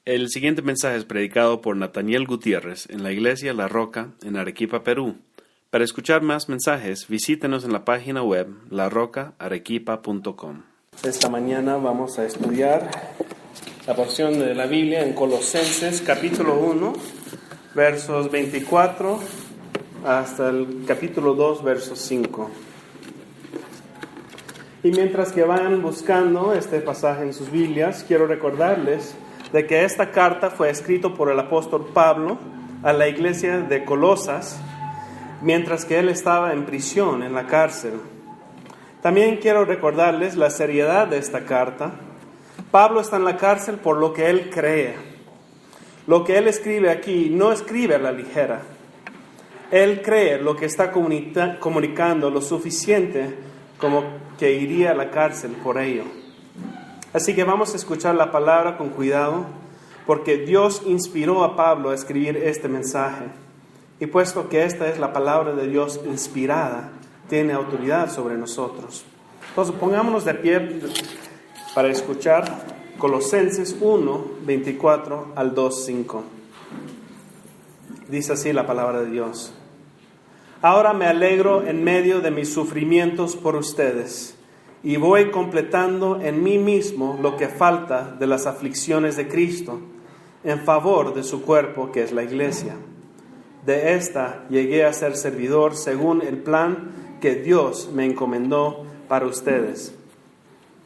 El siguiente mensaje es predicado por Nathaniel Gutiérrez en la Iglesia La Roca en Arequipa, Perú. Para escuchar más mensajes, visítenos en la página web larocaarequipa.com. Esta mañana vamos a estudiar la porción de la Biblia en Colosenses capítulo 1, versos 24 hasta el capítulo 2, versos 5. Y mientras que van buscando este pasaje en sus Biblias, quiero recordarles de que esta carta fue escrita por el apóstol Pablo a la iglesia de Colosas, mientras que él estaba en prisión, en la cárcel. También quiero recordarles la seriedad de esta carta. Pablo está en la cárcel por lo que él cree. Lo que él escribe aquí no escribe a la ligera. Él cree lo que está comunicando lo suficiente como que iría a la cárcel por ello. Así que vamos a escuchar la palabra con cuidado, porque Dios inspiró a Pablo a escribir este mensaje. Y puesto que esta es la palabra de Dios inspirada, tiene autoridad sobre nosotros. Entonces pongámonos de pie para escuchar Colosenses 1, 24 al 2, 5. Dice así la palabra de Dios. Ahora me alegro en medio de mis sufrimientos por ustedes, y voy completando en mí mismo lo que falta de las aflicciones de Cristo, en favor de su cuerpo, que es la iglesia. De esta llegué a ser servidor según el plan que Dios me encomendó para ustedes,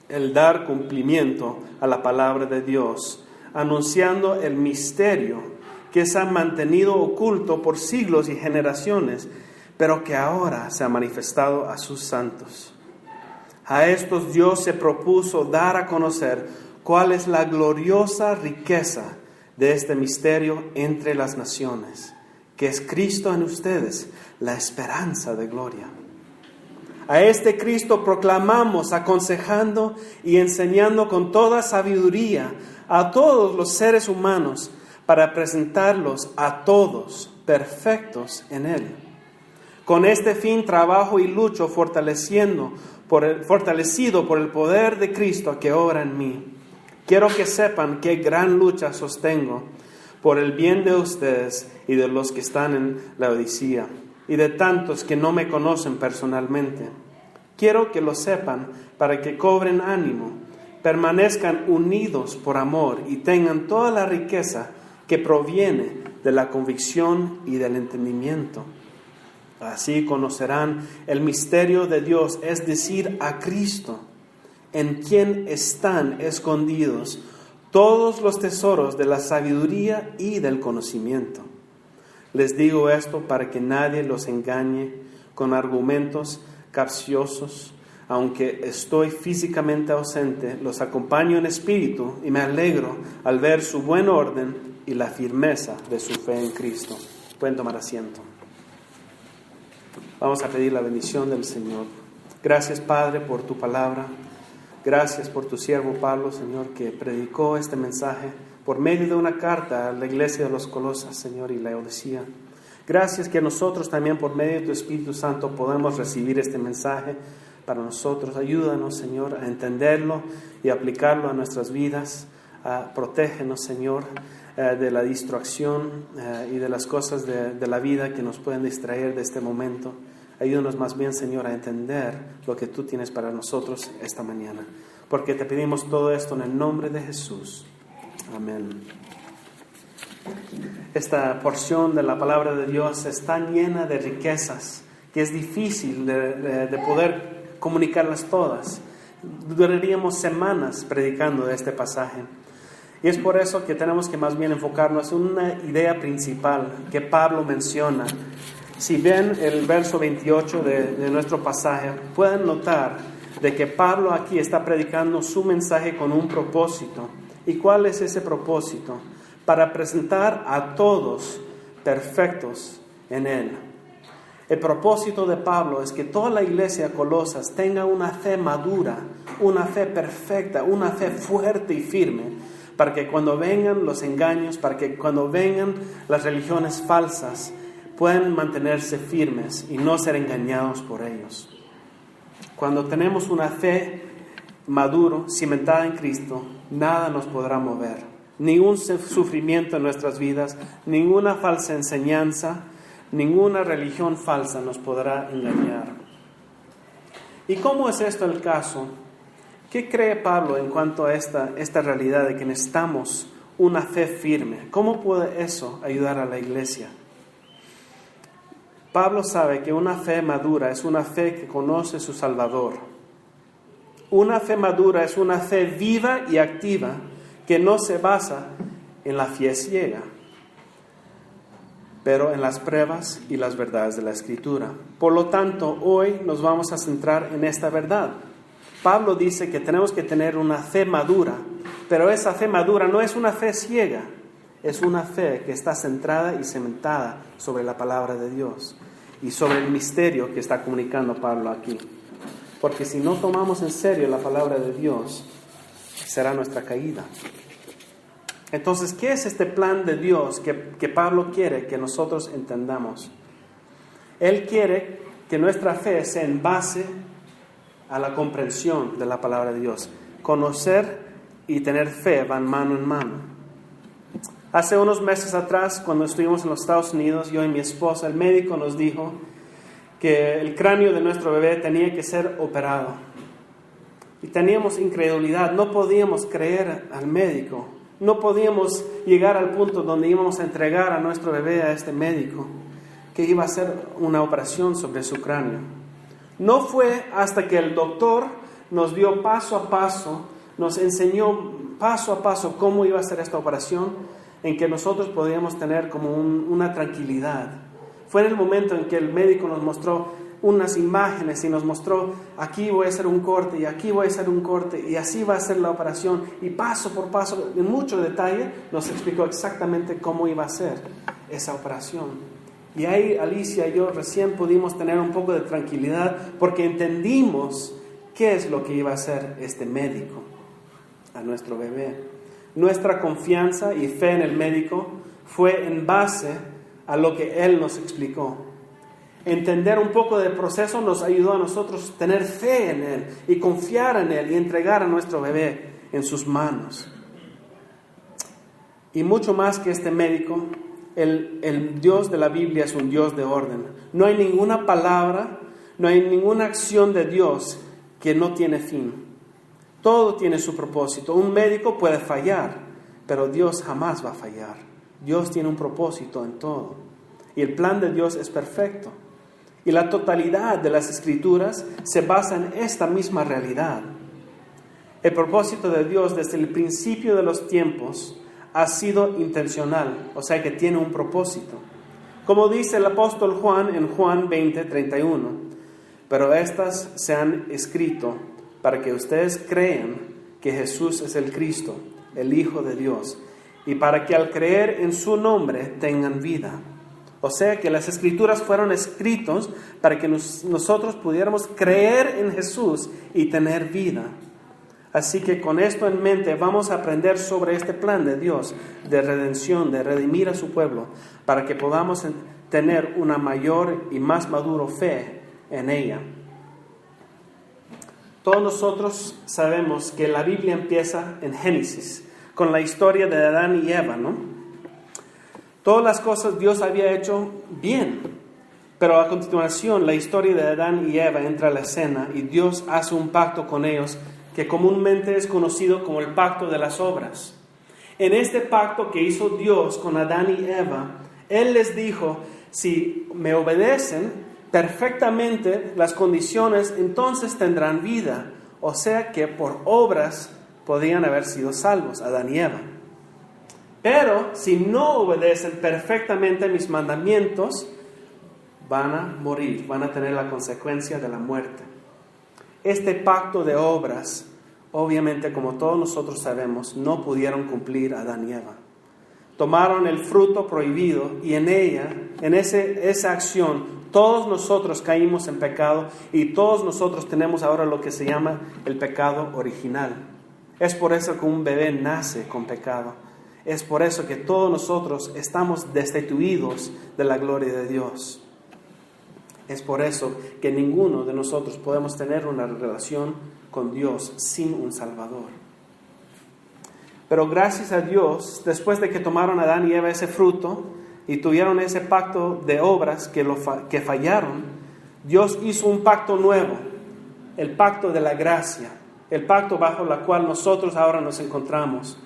el dar cumplimiento a la palabra de Dios, anunciando el misterio que se ha mantenido oculto por siglos y generaciones, pero que ahora se ha manifestado a sus santos. A estos Dios se propuso dar a conocer cuál es la gloriosa riqueza de este misterio entre las naciones, que es Cristo en ustedes, la esperanza de gloria. A este Cristo proclamamos, aconsejando y enseñando con toda sabiduría a todos los seres humanos, para presentarlos a todos perfectos en Él. Con este fin trabajo y lucho fortalecido por el poder de Cristo que obra en mí. Quiero que sepan qué gran lucha sostengo por el bien de ustedes y de los que están en Laodicea y de tantos que no me conocen personalmente. Quiero que lo sepan para que cobren ánimo, permanezcan unidos por amor y tengan toda la riqueza que proviene de la convicción y del entendimiento. Así conocerán el misterio de Dios, es decir, a Cristo, en quien están escondidos todos los tesoros de la sabiduría y del conocimiento. Les digo esto para que nadie los engañe con argumentos capciosos. Aunque estoy físicamente ausente, los acompaño en espíritu y me alegro al ver su buen orden y la firmeza de su fe en Cristo. Pueden tomar asiento. Vamos a pedir la bendición del Señor. Gracias, Padre, por tu palabra. Gracias por tu siervo Pablo, Señor, que predicó este mensaje por medio de una carta a la iglesia de los Colosas, Señor, y Laodicea. Gracias que nosotros también por medio de tu Espíritu Santo podemos recibir este mensaje para nosotros. Ayúdanos, Señor, a entenderlo y aplicarlo a nuestras vidas. Protégenos, Señor, de la distracción y de las cosas de la vida que nos pueden distraer de este momento. Ayúdanos más bien, Señor, a entender lo que tú tienes para nosotros esta mañana. Porque te pedimos todo esto en el nombre de Jesús. Amén. Esta porción de la palabra de Dios está llena de riquezas que es difícil de poder comunicarlas todas. Duraríamos semanas predicando de este pasaje. Y es por eso que tenemos que más bien enfocarnos en una idea principal que Pablo menciona. Si ven el verso 28 de nuestro pasaje, pueden notar de que Pablo aquí está predicando su mensaje con un propósito. ¿Y cuál es ese propósito? Para presentar a todos perfectos en Él. El propósito de Pablo es que toda la iglesia de Colosas tenga una fe madura, una fe perfecta, una fe fuerte y firme, para que cuando vengan los engaños, para que cuando vengan las religiones falsas, puedan mantenerse firmes y no ser engañados por ellos. Cuando tenemos una fe maduro, cimentada en Cristo, nada nos podrá mover. ningún sufrimiento en nuestras vidas, ninguna falsa enseñanza, ninguna religión falsa nos podrá engañar. ¿Y cómo es esto el caso? ¿Qué cree Pablo en cuanto a esta realidad de que necesitamos una fe firme? ¿Cómo puede eso ayudar a la iglesia? Pablo sabe que una fe madura es una fe que conoce a su Salvador. Una fe madura es una fe viva y activa que no se basa en la fe ciega, pero en las pruebas y las verdades de la Escritura. Por lo tanto, hoy nos vamos a centrar en esta verdad. Pablo dice que tenemos que tener una fe madura, pero esa fe madura no es una fe ciega, es una fe que está centrada y cimentada sobre la palabra de Dios y sobre el misterio que está comunicando Pablo aquí. Porque si no tomamos en serio la palabra de Dios, será nuestra caída. Entonces, ¿qué es este plan de Dios que Pablo quiere que nosotros entendamos? Él quiere que nuestra fe sea en base a la comprensión de la palabra de Dios. Conocer y tener fe van mano en mano. Hace unos meses atrás, cuando estuvimos en los Estados Unidos, yo y mi esposa, el médico nos dijo que el cráneo de nuestro bebé tenía que ser operado. Y teníamos incredulidad, no podíamos creer al médico. No podíamos llegar al punto donde íbamos a entregar a nuestro bebé a este médico, que iba a hacer una operación sobre su cráneo. No fue hasta que el doctor nos dio paso a paso, nos enseñó paso a paso cómo iba a ser esta operación, en que nosotros podíamos tener como una tranquilidad. Fue en el momento en que el médico nos mostró unas imágenes y nos mostró, aquí voy a hacer un corte y aquí voy a hacer un corte y así va a ser la operación, y paso por paso, en mucho detalle, nos explicó exactamente cómo iba a ser esa operación. Y ahí Alicia y yo recién pudimos tener un poco de tranquilidad porque entendimos qué es lo que iba a hacer este médico a nuestro bebé. Nuestra confianza y fe en el médico fue en base a lo que él nos explicó. Entender un poco del proceso nos ayudó a nosotros tener fe en Él y confiar en Él y entregar a nuestro bebé en sus manos. Y mucho más que este médico, el Dios de la Biblia es un Dios de orden. No hay ninguna palabra, no hay ninguna acción de Dios que no tiene fin. Todo tiene su propósito. Un médico puede fallar, pero Dios jamás va a fallar. Dios tiene un propósito en todo. Y el plan de Dios es perfecto. Y la totalidad de las Escrituras se basa en esta misma realidad. El propósito de Dios desde el principio de los tiempos ha sido intencional, o sea que tiene un propósito. Como dice el apóstol Juan en Juan 20:31, pero estas se han escrito para que ustedes crean que Jesús es el Cristo, el Hijo de Dios, y para que al creer en su nombre tengan vida. O sea que las Escrituras fueron escritas para que nosotros pudiéramos creer en Jesús y tener vida. Así que con esto en mente vamos a aprender sobre este plan de Dios de redención, de redimir a su pueblo, para que podamos tener una mayor y más madura fe en ella. Todos nosotros sabemos que la Biblia empieza en Génesis, con la historia de Adán y Eva, ¿no? Todas las cosas Dios había hecho bien, pero a continuación la historia de Adán y Eva entra a la escena y Dios hace un pacto con ellos que comúnmente es conocido como el pacto de las obras. En este pacto que hizo Dios con Adán y Eva, Él les dijo, si me obedecen perfectamente las condiciones, entonces tendrán vida. O sea que por obras podían haber sido salvos Adán y Eva. Pero si no obedecen perfectamente mis mandamientos, van a morir, van a tener la consecuencia de la muerte. Este pacto de obras, obviamente como todos nosotros sabemos, no pudieron cumplir Adán y Eva. Tomaron el fruto prohibido y en esa acción, todos nosotros caímos en pecado y todos nosotros tenemos ahora lo que se llama el pecado original. Es por eso que un bebé nace con pecado. Es por eso que todos nosotros estamos destituidos de la gloria de Dios. Es por eso que ninguno de nosotros podemos tener una relación con Dios sin un Salvador. Pero gracias a Dios, después de que tomaron a Adán y Eva ese fruto y tuvieron ese pacto de obras que fallaron, Dios hizo un pacto nuevo, el pacto de la gracia, el pacto bajo el cual nosotros ahora nos encontramos,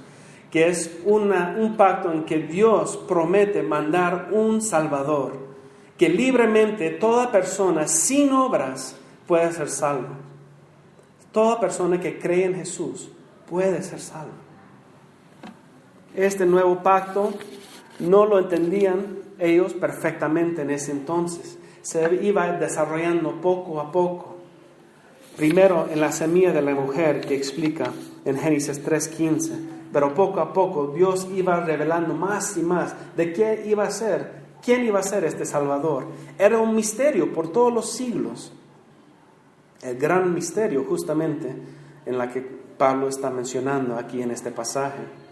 que es un pacto en que Dios promete mandar un Salvador, que libremente toda persona sin obras puede ser salva. Toda persona que cree en Jesús puede ser salva. Este nuevo pacto no lo entendían ellos perfectamente en ese entonces. Se iba desarrollando poco a poco. Primero en la semilla de la mujer que explica en Génesis 3:15. Pero poco a poco Dios iba revelando más y más de qué iba a ser, quién iba a ser este Salvador. Era un misterio por todos los siglos. El gran misterio justamente en la que Pablo está mencionando aquí en este pasaje.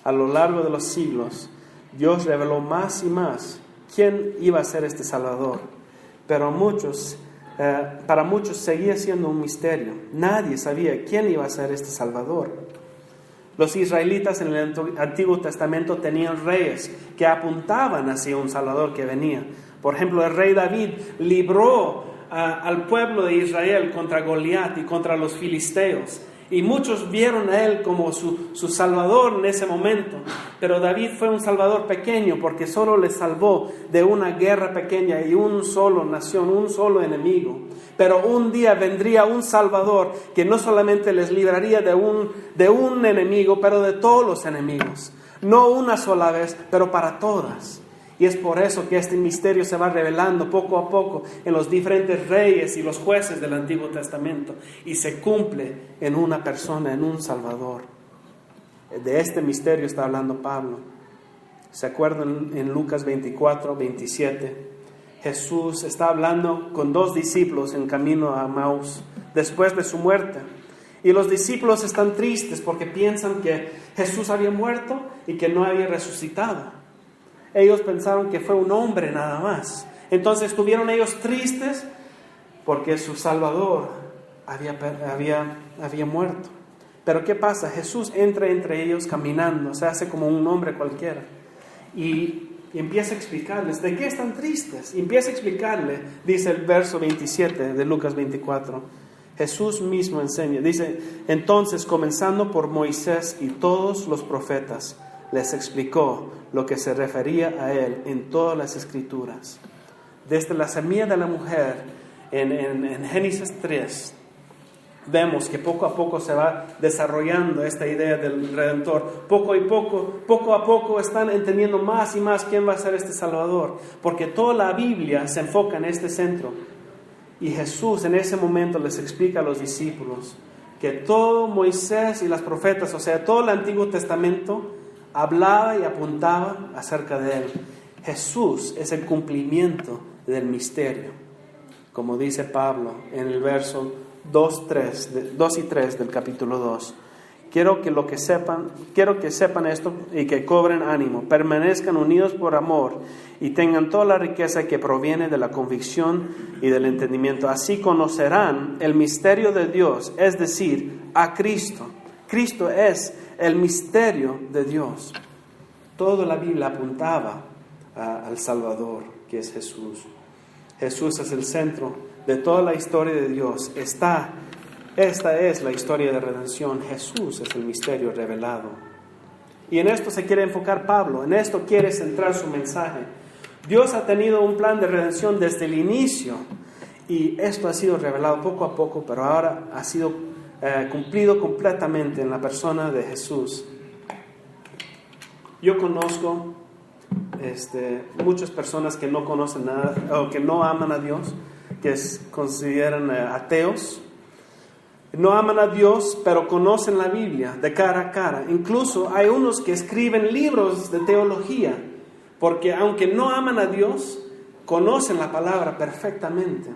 A lo largo de los siglos, Dios reveló más y más quién iba a ser este Salvador. Pero para muchos seguía siendo un misterio. Nadie sabía quién iba a ser este Salvador. Los israelitas en el Antiguo Testamento tenían reyes que apuntaban hacia un Salvador que venía. Por ejemplo, el rey David libró al pueblo de Israel contra Goliat y contra los filisteos. Y muchos vieron a él como su Salvador en ese momento. Pero David fue un Salvador pequeño porque solo le salvó de una guerra pequeña y un solo nación, un solo enemigo. Pero un día vendría un Salvador que no solamente les libraría de un enemigo, pero de todos los enemigos. No una sola vez, pero para todas. Y es por eso que este misterio se va revelando poco a poco en los diferentes reyes y los jueces del Antiguo Testamento. Y se cumple en una persona, en un Salvador. De este misterio está hablando Pablo. ¿Se acuerdan en Lucas 24:27? Jesús está hablando con 2 discípulos en camino a Maús, después de su muerte. Y los discípulos están tristes porque piensan que Jesús había muerto y que no había resucitado. Ellos pensaron que fue un hombre nada más. Entonces estuvieron ellos tristes porque su Salvador había muerto. Pero ¿qué pasa? Jesús entra entre ellos caminando, se hace como un hombre cualquiera. Y empieza a explicarles, ¿de qué están tristes? Y empieza a explicarle, dice el verso 27 de Lucas 24. Jesús mismo enseña, dice, entonces comenzando por Moisés y todos los profetas, les explicó lo que se refería a él en todas las Escrituras. Desde la semilla de la mujer, en Génesis 3, vemos que poco a poco se va desarrollando esta idea del Redentor. Poco a poco están entendiendo más y más quién va a ser este Salvador, porque toda la Biblia se enfoca en este centro. Y Jesús en ese momento les explica a los discípulos que todo Moisés y las profetas, o sea, todo el Antiguo Testamento, hablaba y apuntaba acerca de él. Jesús es el cumplimiento del misterio, como dice Pablo en el verso 2 y 3 del capítulo 2. Quiero que sepan esto y que cobren ánimo, permanezcan unidos por amor y tengan toda la riqueza que proviene de la convicción y del entendimiento. Así conocerán el misterio de Dios, es decir, a Cristo. Cristo es el misterio de Dios. Toda la Biblia apuntaba al Salvador, que es Jesús. Jesús es el centro de toda la historia de Dios. Esta es la historia de redención. Jesús es el misterio revelado. Y en esto se quiere enfocar Pablo. En esto quiere centrar su mensaje. Dios ha tenido un plan de redención desde el inicio. Y esto ha sido revelado poco a poco, pero ahora ha sido cumplido completamente en la persona de Jesús. Yo conozco muchas personas que no conocen nada o que no aman a Dios, que consideran ateos. No aman a Dios, pero conocen la Biblia de cara a cara. Incluso hay unos que escriben libros de teología, porque aunque no aman a Dios, conocen la palabra perfectamente.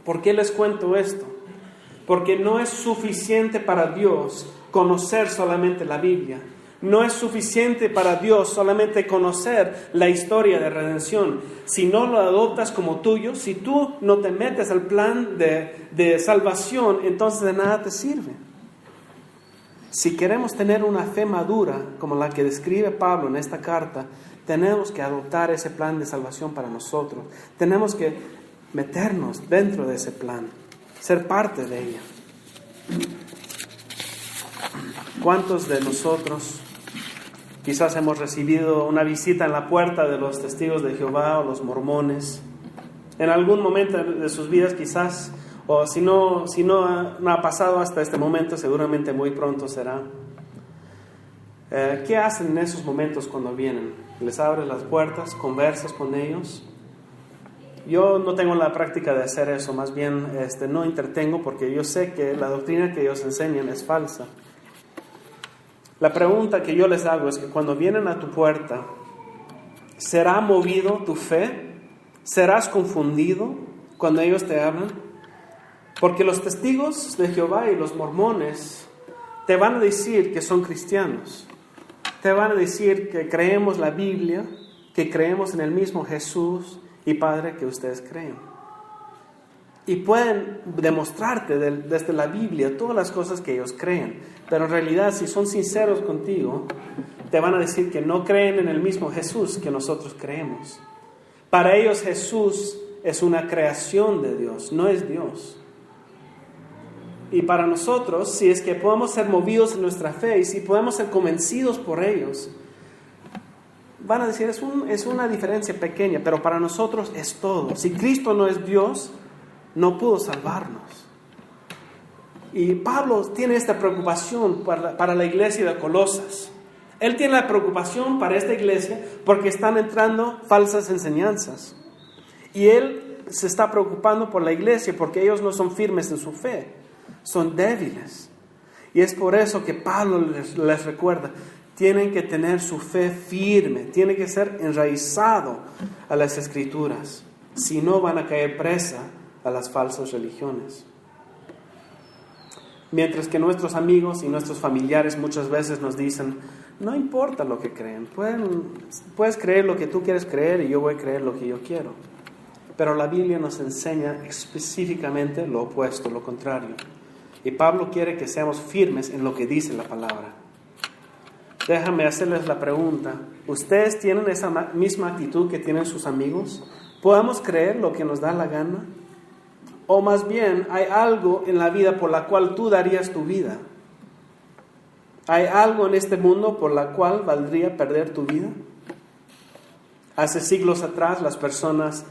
¿Por qué les cuento esto? Porque no es suficiente para Dios conocer solamente la Biblia. No es suficiente para Dios solamente conocer la historia de redención. Si no lo adoptas como tuyo, si tú no te metes al plan de salvación, entonces de nada te sirve. Si queremos tener una fe madura, como la que describe Pablo en esta carta, tenemos que adoptar ese plan de salvación para nosotros. Tenemos que meternos dentro de ese plan, ser parte de ella. ¿Cuántos de nosotros quizás hemos recibido una visita en la puerta de los testigos de Jehová o los mormones? En algún momento de sus vidas quizás, o si no ha pasado hasta este momento, seguramente muy pronto será. ¿Qué hacen en esos momentos cuando vienen? ¿Les abres las puertas, conversas con ellos? Yo no tengo la práctica de hacer eso, más bien no intertengo porque yo sé que la doctrina que ellos enseñan es falsa. La pregunta que yo les hago es que cuando vienen a tu puerta, ¿será movido tu fe? ¿Serás confundido cuando ellos te hablan? Porque los testigos de Jehová y los mormones te van a decir que son cristianos. Te van a decir que creemos la Biblia, que creemos en el mismo Jesús y Padre que ustedes creen. Y pueden demostrarte desde la Biblia todas las cosas que ellos creen. Pero en realidad, si son sinceros contigo, te van a decir que no creen en el mismo Jesús que nosotros creemos. Para ellos Jesús es una creación de Dios, no es Dios. Y para nosotros, si es que podemos ser movidos en nuestra fe y si podemos ser convencidos por ellos, van a decir, es una diferencia pequeña, pero para nosotros es todo. Si Cristo no es Dios, no pudo salvarnos. Y Pablo tiene esta preocupación para la iglesia de Colosas. Él tiene la preocupación para esta iglesia porque están entrando falsas enseñanzas. Y él se está preocupando por la iglesia porque ellos no son firmes en su fe, son débiles. Y es por eso que Pablo les recuerda, tienen que tener su fe firme, tiene que ser enraizado a las Escrituras. Si no, van a caer presa a las falsas religiones. Mientras que nuestros amigos y nuestros familiares muchas veces nos dicen, no importa lo que creen, puedes creer lo que tú quieres creer y yo voy a creer lo que yo quiero. Pero la Biblia nos enseña específicamente lo opuesto, lo contrario. Y Pablo quiere que seamos firmes en lo que dice la palabra. Déjame hacerles la pregunta, ¿ustedes tienen esa misma actitud que tienen sus amigos? ¿Podemos creer lo que nos da la gana? O más bien, ¿hay algo en la vida por la cual tú darías tu vida? ¿Hay algo en este mundo por la cual valdría perder tu vida? Hace siglos atrás las personas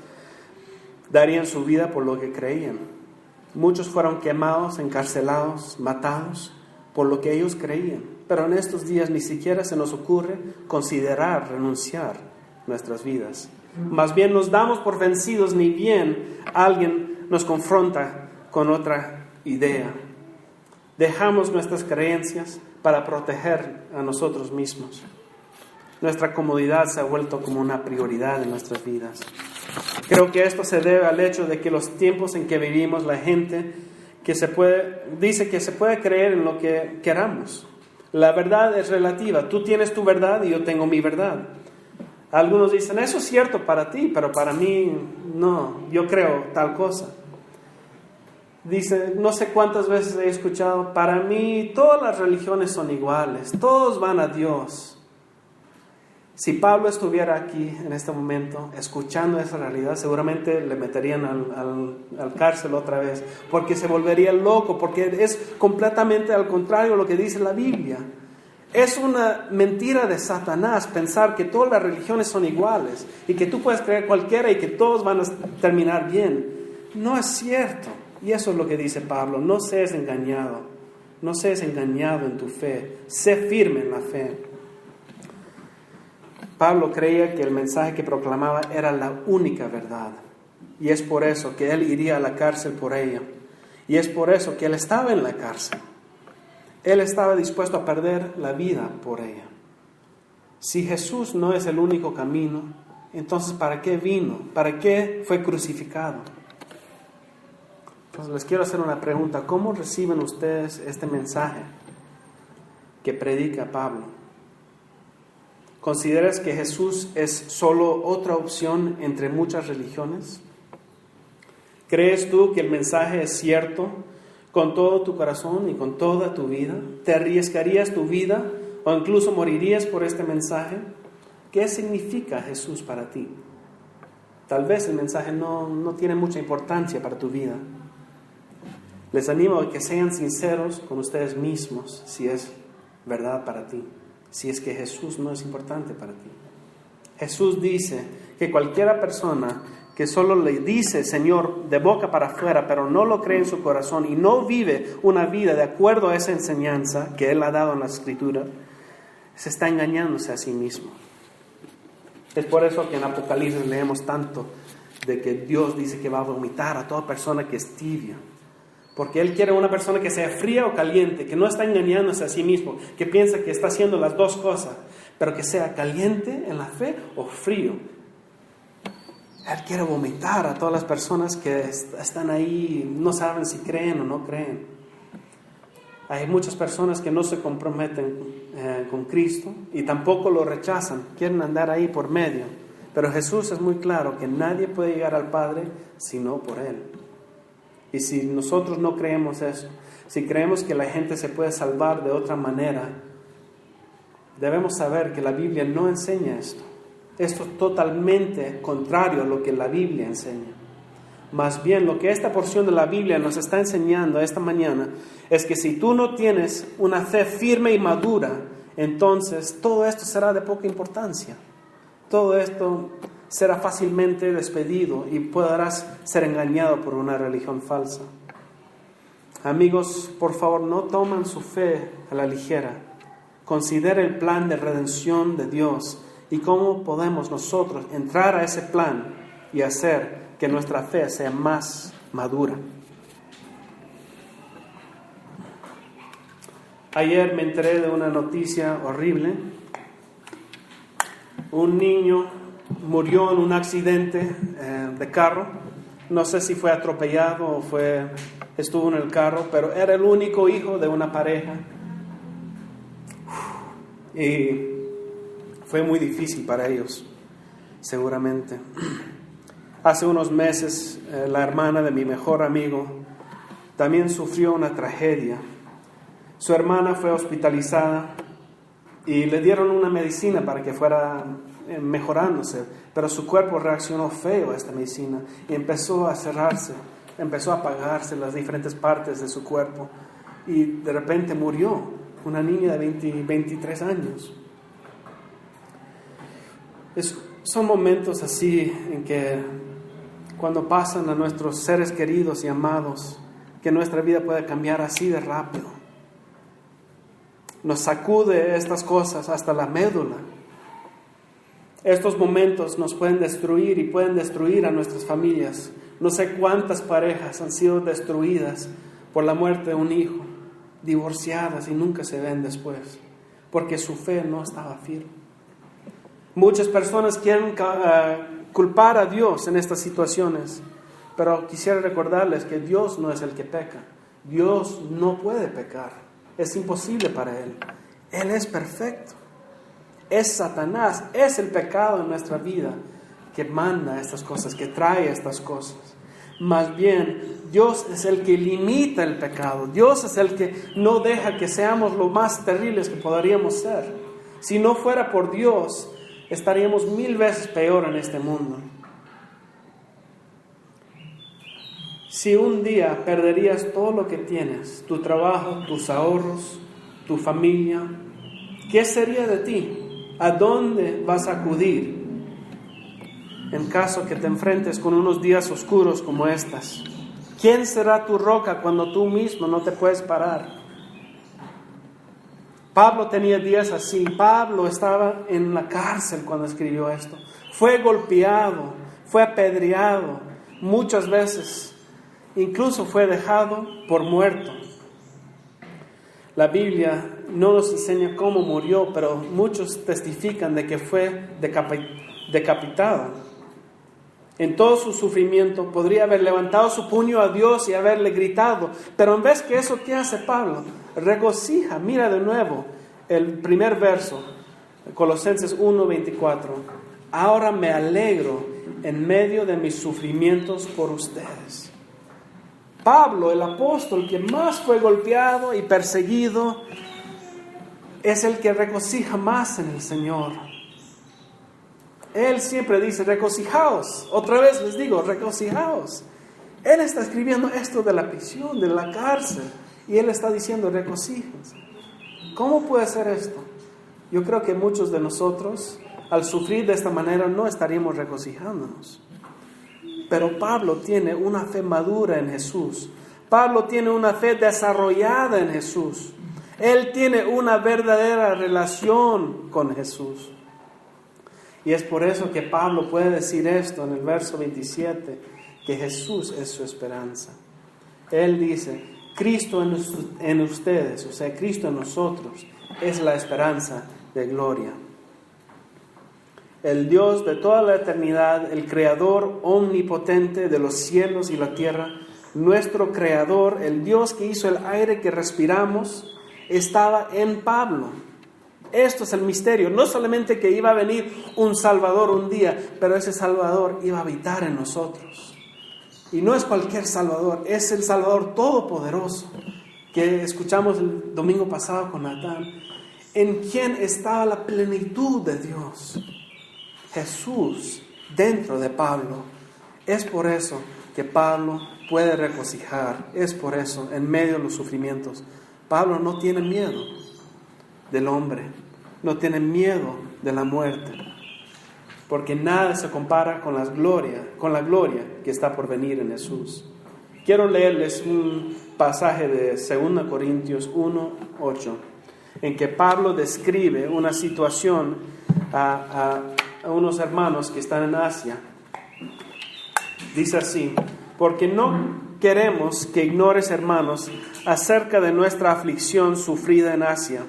darían su vida por lo que creían. Muchos fueron quemados, encarcelados, matados por lo que ellos creían. Pero en estos días ni siquiera se nos ocurre considerar renunciar nuestras vidas. Más bien nos damos por vencidos, ni bien alguien nos confronta con otra idea. Dejamos nuestras creencias para proteger a nosotros mismos. Nuestra comodidad se ha vuelto como una prioridad en nuestras vidas. Creo que esto se debe al hecho de que los tiempos en que vivimos, la gente dice que se puede creer en lo que queramos. La verdad es relativa. Tú tienes tu verdad y yo tengo mi verdad. Algunos dicen, eso es cierto para ti, pero para mí no, yo creo tal cosa. Dice, no sé cuántas veces he escuchado, para mí todas las religiones son iguales, todos van a Dios. Si Pablo estuviera aquí en este momento, escuchando esa realidad, seguramente le meterían al cárcel otra vez, porque se volvería loco, porque es completamente al contrario de lo que dice la Biblia. Es una mentira de Satanás pensar que todas las religiones son iguales y que tú puedes creer cualquiera y que todos van a terminar bien. No es cierto. Y eso es lo que dice Pablo. No seas engañado. No seas engañado en tu fe. Sé firme en la fe. Pablo creía que el mensaje que proclamaba era la única verdad. Y es por eso que él iría a la cárcel por ella. Y es por eso que él estaba en la cárcel. Él estaba dispuesto a perder la vida por ella. Si Jesús no es el único camino, entonces ¿para qué vino? ¿Para qué fue crucificado? Entonces les quiero hacer una pregunta. ¿Cómo reciben ustedes este mensaje que predica Pablo? ¿Consideras que Jesús es solo otra opción entre muchas religiones? ¿Crees tú que el mensaje es cierto con todo tu corazón y con toda tu vida? ¿Te arriesgarías tu vida o incluso morirías por este mensaje? ¿Qué significa Jesús para ti? Tal vez el mensaje no tiene mucha importancia para tu vida. Les animo a que sean sinceros con ustedes mismos si es verdad para ti, si es que Jesús no es importante para ti. Jesús dice que cualquier persona que solo le dice Señor de boca para afuera, pero no lo cree en su corazón y no vive una vida de acuerdo a esa enseñanza que Él ha dado en la Escritura, se está engañándose a sí mismo. Es por eso que en Apocalipsis leemos tanto de que Dios dice que va a vomitar a toda persona que es tibia. Porque Él quiere una persona que sea fría o caliente, que no está engañándose a sí mismo, que piensa que está haciendo las dos cosas, pero que sea caliente en la fe o frío. Él quiere vomitar a todas las personas que están ahí, no saben si creen o no creen. Hay muchas personas que no se comprometen con Cristo y tampoco lo rechazan, quieren andar ahí por medio. Pero Jesús es muy claro que nadie puede llegar al Padre sino por Él. Y si nosotros no creemos eso, si creemos que la gente se puede salvar de otra manera, debemos saber que la Biblia no enseña esto. Esto es totalmente contrario a lo que la Biblia enseña. Más bien, lo que esta porción de la Biblia nos está enseñando esta mañana es que si tú no tienes una fe firme y madura, entonces todo esto será de poca importancia. Todo esto será fácilmente despedido y podrás ser engañado por una religión falsa. Amigos, por favor, no tomen su fe a la ligera. Considera el plan de redención de Dios y cómo podemos nosotros entrar a ese plan y hacer que nuestra fe sea más madura. Ayer me enteré de una noticia horrible. Un niño murió en un accidente de carro. No sé si fue atropellado o estuvo en el carro, pero era el único hijo de una pareja. Y fue muy difícil para ellos, seguramente. Hace unos meses, la hermana de mi mejor amigo también sufrió una tragedia. Su hermana fue hospitalizada y le dieron una medicina para que fuera mejorándose, pero su cuerpo reaccionó feo a esta medicina y empezó a cerrarse, empezó a apagarse las diferentes partes de su cuerpo y de repente murió, una niña de 23 años. Son momentos así en que cuando pasan a nuestros seres queridos y amados, que nuestra vida puede cambiar así de rápido. Nos sacude estas cosas hasta la médula. Estos momentos nos pueden destruir y pueden destruir a nuestras familias. No sé cuántas parejas han sido destruidas por la muerte de un hijo, divorciadas y nunca se ven después, porque su fe no estaba firme. Muchas personas quieren culpar a Dios en estas situaciones, pero quisiera recordarles que Dios no es el que peca. Dios no puede pecar. Es imposible para Él. Él es perfecto. Es Satanás, es el pecado en nuestra vida que manda estas cosas, que trae estas cosas. Más bien, Dios es el que limita el pecado. Dios es el que no deja que seamos lo más terribles que podríamos ser. Si no fuera por Dios, estaríamos 1000 veces peor en este mundo. Si un día perderías todo lo que tienes, tu trabajo, tus ahorros, tu familia, ¿qué sería de ti? ¿A dónde vas a acudir en caso que te enfrentes con unos días oscuros como estas? ¿Quién será tu roca cuando tú mismo no te puedes parar? Pablo tenía días así. Pablo estaba en la cárcel cuando escribió esto. Fue golpeado, fue apedreado muchas veces. Incluso fue dejado por muerto. La Biblia no nos enseña cómo murió, pero muchos testifican de que fue decapitado. En todo su sufrimiento podría haber levantado su puño a Dios y haberle gritado, pero en vez que eso, ¿qué hace Pablo? Regocija. Mira de nuevo el primer verso, Colosenses 1:24. Ahora me alegro en medio de mis sufrimientos por ustedes. Pablo, el apóstol que más fue golpeado y perseguido, es el que regocija más en el Señor. Él siempre dice, regocijaos. Otra vez les digo, regocijaos. Él está escribiendo esto de la prisión, de la cárcel, y él está diciendo, regocíjense. ¿Cómo puede ser esto? Yo creo que muchos de nosotros, al sufrir de esta manera, no estaríamos regocijándonos. Pero Pablo tiene una fe madura en Jesús. Pablo tiene una fe desarrollada en Jesús. Él tiene una verdadera relación con Jesús. Y es por eso que Pablo puede decir esto en el verso 27, que Jesús es su esperanza. Él dice, Cristo en ustedes, o sea, Cristo en nosotros, es la esperanza de gloria. El Dios de toda la eternidad, el Creador omnipotente de los cielos y la tierra, nuestro Creador, el Dios que hizo el aire que respiramos, estaba en Pablo. Esto es el misterio. No solamente que iba a venir un Salvador un día, pero ese Salvador iba a habitar en nosotros. Y no es cualquier Salvador, es el Salvador todopoderoso que escuchamos el domingo pasado con Natán, en quien estaba la plenitud de Dios. Jesús dentro de Pablo. Es por eso que Pablo puede regocijar. Es por eso, en medio de los sufrimientos, Pablo no tiene miedo del hombre, no tiene miedo de la muerte, porque nada se compara con la gloria que está por venir en Jesús. Quiero leerles un pasaje de 2 Corintios 1:8, en que Pablo describe una situación a unos hermanos que están en Asia. Dice así: porque no queremos que ignores, hermanos, acerca de nuestra aflicción sufrida en Asia.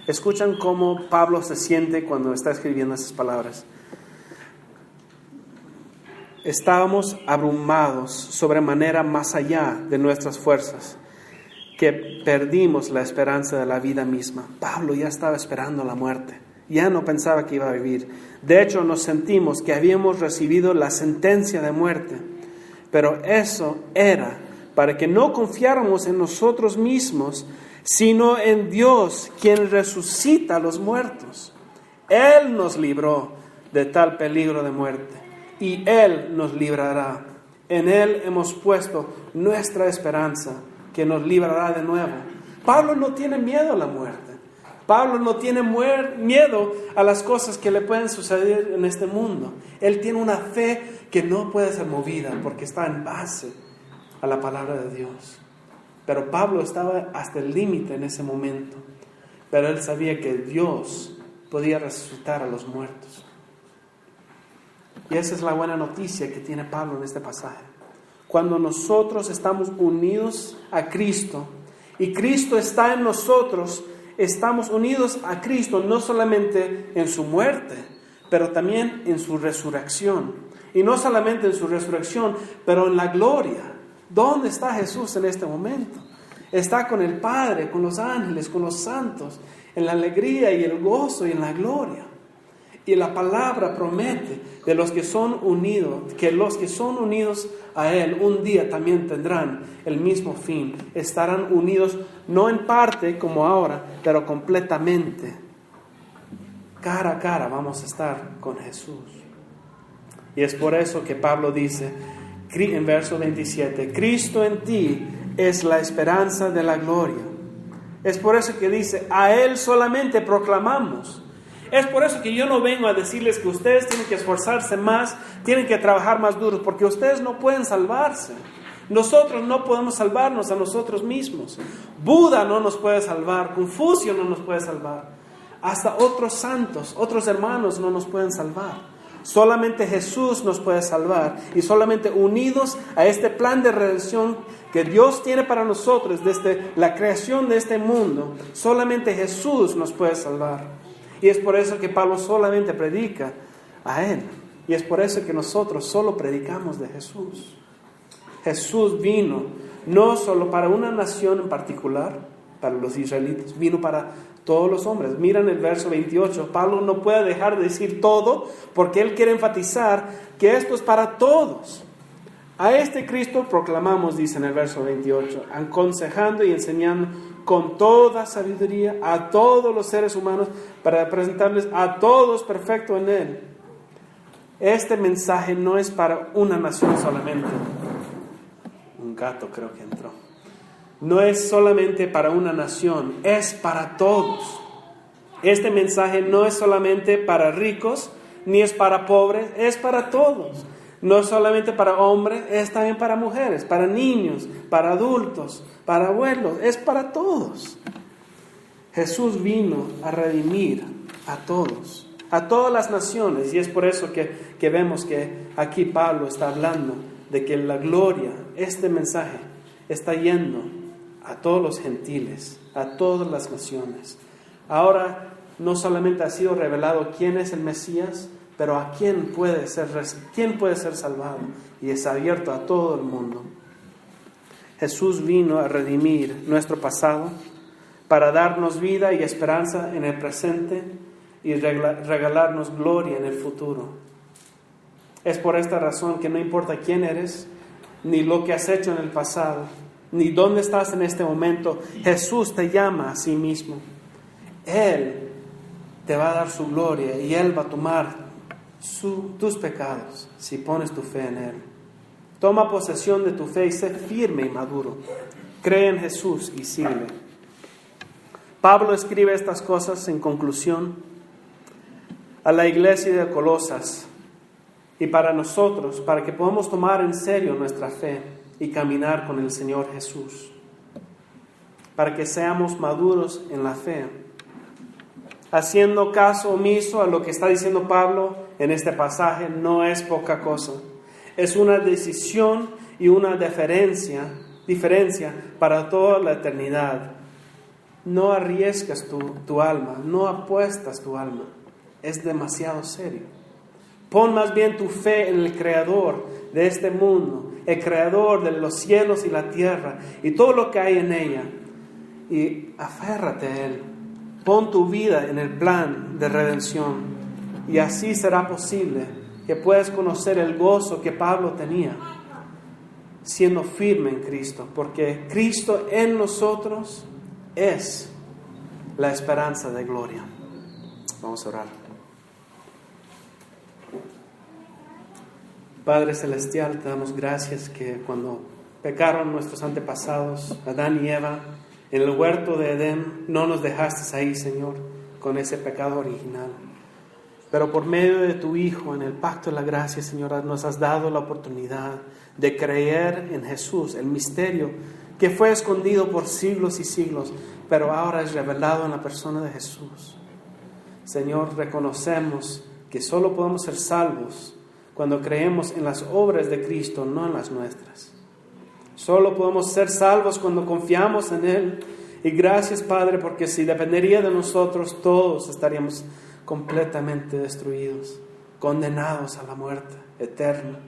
Escuchan cómo Pablo se siente cuando está escribiendo esas palabras. Estábamos abrumados sobremanera más allá de nuestras fuerzas, que perdimos la esperanza de la vida misma. Pablo ya estaba esperando la muerte. Ya no pensaba que iba a vivir. De hecho, nos sentimos que habíamos recibido la sentencia de muerte. Pero eso era para que no confiáramos en nosotros mismos, sino en Dios, quien resucita a los muertos. Él nos libró de tal peligro de muerte, y Él nos librará. En Él hemos puesto nuestra esperanza, que nos librará de nuevo. Pablo no tiene miedo a la muerte. Pablo no tiene miedo a las cosas que le pueden suceder en este mundo. Él tiene una fe que no puede ser movida porque está en base a la palabra de Dios. Pero Pablo estaba hasta el límite en ese momento. Pero él sabía que Dios podía resucitar a los muertos. Y esa es la buena noticia que tiene Pablo en este pasaje. Cuando nosotros estamos unidos a Cristo y Cristo está en nosotros, estamos unidos a Cristo no solamente en su muerte, pero también en su resurrección. Y no solamente en su resurrección, pero en la gloria. ¿Dónde está Jesús en este momento? Está con el Padre, con los ángeles, con los santos, en la alegría y el gozo y en la gloria. Y la palabra promete de los que son unidos, que los que son unidos a Él un día también tendrán el mismo fin. Estarán unidos no en parte como ahora, pero completamente. Cara a cara vamos a estar con Jesús. Y es por eso que Pablo dice en verso 27, Cristo en ti es la esperanza de la gloria. Es por eso que dice, a Él solamente proclamamos. Es por eso que yo no vengo a decirles que ustedes tienen que esforzarse más, tienen que trabajar más duro, porque ustedes no pueden salvarse. Nosotros no podemos salvarnos a nosotros mismos. Buda no nos puede salvar, Confucio no nos puede salvar. Hasta otros santos, otros hermanos no nos pueden salvar. Solamente Jesús nos puede salvar, y solamente unidos a este plan de redención que Dios tiene para nosotros desde la creación de este mundo, solamente Jesús nos puede salvar. Y es por eso que Pablo solamente predica a Él. Y es por eso que nosotros solo predicamos de Jesús. Jesús vino no solo para una nación en particular, para los israelitas, vino para todos los hombres. Miren el verso 28. Pablo no puede dejar de decir todo porque él quiere enfatizar que esto es para todos. A este Cristo proclamamos, dice en el verso 28, aconsejando y enseñando con toda sabiduría a todos los seres humanos para presentarles a todos perfectos en Él. Este mensaje no es para una nación solamente. Un gato creo que entró. No es solamente para una nación, es para todos. Este mensaje no es solamente para ricos, ni es para pobres, es para todos. No es solamente para hombres, es también para mujeres, para niños, para adultos, para abuelos, es para todos. Jesús vino a redimir a todos, a todas las naciones, y es por eso que vemos que aquí Pablo está hablando de que la gloria, este mensaje, está yendo a todos los gentiles, a todas las naciones. Ahora no solamente ha sido revelado quién es el Mesías, pero a quién puede ser salvado, y es abierto a todo el mundo. Jesús vino a redimir nuestro pasado para darnos vida y esperanza en el presente y regalarnos gloria en el futuro. Es por esta razón que no importa quién eres, ni lo que has hecho en el pasado, ni dónde estás en este momento, Jesús te llama a sí mismo. Él te va a dar su gloria y Él va a tomar tus pecados si pones tu fe en Él. Toma posesión de tu fe y sé firme y maduro. Cree en Jesús y síguele. Pablo escribe estas cosas en conclusión a la iglesia de Colosas y para nosotros, para que podamos tomar en serio nuestra fe y caminar con el Señor Jesús, para que seamos maduros en la fe, haciendo caso omiso a lo que está diciendo Pablo en este pasaje. No es poca cosa, es una decisión y una diferencia para toda la eternidad. No arriesgas tu alma, no apuestas tu alma, es demasiado serio. Pon más bien tu fe en el Creador de este mundo, el Creador de los cielos y la tierra y todo lo que hay en ella, y aférrate a Él. Pon tu vida en el plan de redención y así será posible que puedas conocer el gozo que Pablo tenía siendo firme en Cristo, porque Cristo en nosotros es la esperanza de gloria. Vamos a orar. Padre Celestial, te damos gracias que cuando pecaron nuestros antepasados, Adán y Eva, en el huerto de Edén, no nos dejaste ahí, Señor, con ese pecado original. Pero por medio de tu Hijo, en el pacto de la gracia, Señor, nos has dado la oportunidad de creer en Jesús, el misterio que fue escondido por siglos y siglos, pero ahora es revelado en la persona de Jesús. Señor, reconocemos que solo podemos ser salvos cuando creemos en las obras de Cristo, no en las nuestras. Solo podemos ser salvos cuando confiamos en Él. Y gracias, Padre, porque si dependería de nosotros, todos estaríamos completamente destruidos, condenados a la muerte eterna.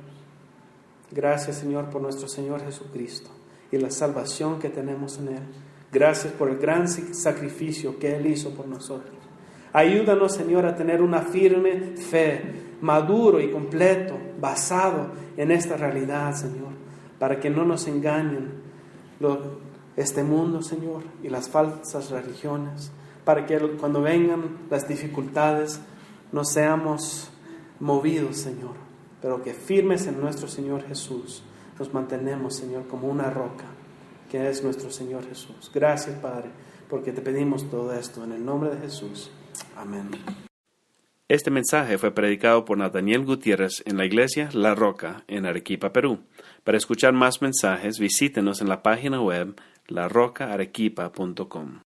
Gracias, Señor, por nuestro Señor Jesucristo y la salvación que tenemos en Él. Gracias por el gran sacrificio que Él hizo por nosotros. Ayúdanos, Señor, a tener una firme fe, maduro y completo, basado en esta realidad, Señor, para que no nos engañen este mundo, Señor, y las falsas religiones, para que cuando vengan las dificultades no seamos movidos, Señor, pero que firmes en nuestro Señor Jesús nos mantenemos, Señor, como una roca, que es nuestro Señor Jesús. Gracias, Padre, porque te pedimos todo esto en el nombre de Jesús. Amén. Este mensaje fue predicado por Nathaniel Gutiérrez en la iglesia La Roca, en Arequipa, Perú. Para escuchar más mensajes, visítenos en la página web larocaarequipa.com.